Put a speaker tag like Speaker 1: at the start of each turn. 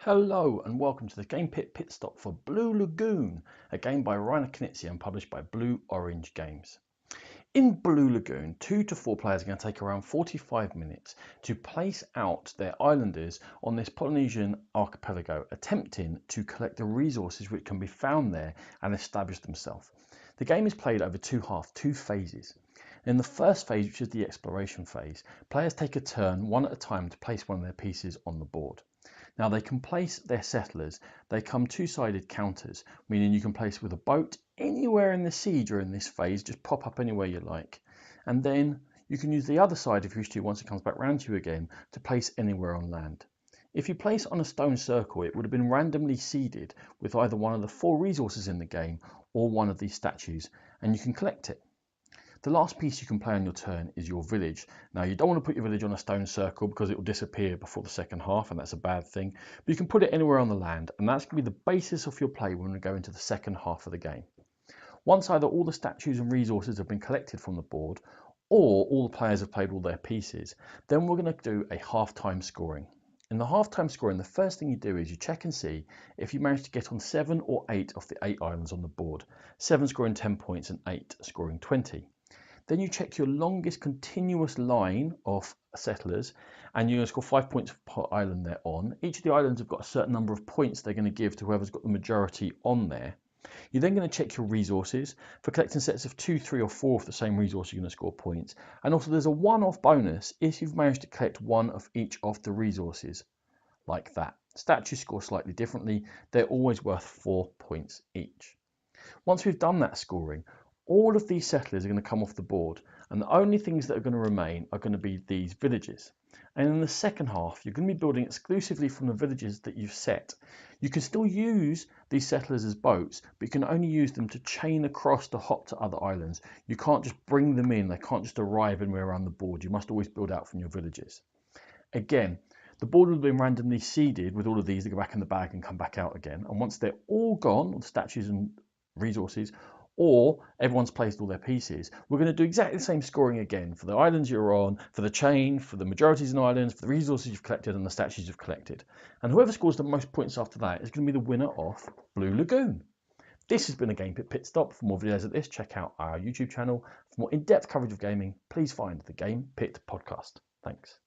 Speaker 1: Hello and welcome to the Game Pit Pit Stop for Blue Lagoon, a game by Reiner Knizia and published by Blue Orange Games. In Blue Lagoon, 2 to 4 players are going to take around 45 minutes to place out their islanders on this Polynesian archipelago, attempting to collect the resources which can be found there and establish themselves. The game is played over two phases. In the first phase, which is the exploration phase, players take a turn one at a time to place one of their pieces on the board. Now they can place their settlers, they come two-sided counters, meaning you can place with a boat anywhere in the sea during this phase, just pop up anywhere you like. And then you can use the other side if you wish to once it comes back round to you again to place anywhere on land. If you place on a stone circle, it would have been randomly seeded with either one of the 4 resources in the game or one of these statues, and you can collect it. The last piece you can play on your turn is your village. Now you don't want to put your village on a stone circle because it will disappear before the second half, and that's a bad thing. But you can put it anywhere on the land, and that's going to be the basis of your play when we go into the second half of the game. Once either all the statues and resources have been collected from the board, or all the players have played all their pieces, then we're going to do a half-time scoring. In the half-time scoring, the first thing you do is you check and see if you manage to get on 7 or 8 of the 8 islands on the board, 7 scoring 10 points and 8 scoring 20. Then you check your longest continuous line of settlers, and you're going to score 5 points per island they're on. Each of the islands have got a certain number of points they're going to give to whoever's got the majority on there. You're then going to check your resources. For collecting sets of 2, 3 or 4 of the same resource, you're going to score points. And also there's a one-off bonus if you've managed to collect one of each of the resources, like that. Statues score slightly differently. They're always worth 4 points each. Once we've done that scoring, all of these settlers are going to come off the board, and the only things that are going to remain are going to be these villages. And in the second half, you're going to be building exclusively from the villages that you've set. You can still use these settlers as boats, but you can only use them to chain across to hop to other islands. You can't just bring them in. They can't just arrive anywhere around the board. You must always build out from your villages. Again, the board will have been randomly seeded with all of these that go back in the bag and come back out again. And once they're all gone, all the statues and resources, or everyone's placed all their pieces, we're going to do exactly the same scoring again for the islands you're on, for the chain, for the majorities in islands, for the resources you've collected and the statues you've collected. And whoever scores the most points after that is going to be the winner of Blue Lagoon. This has been a Game Pit Pit Stop. For more videos of this, check out our YouTube channel. For more in-depth coverage of gaming, please find the Game Pit Podcast. Thanks.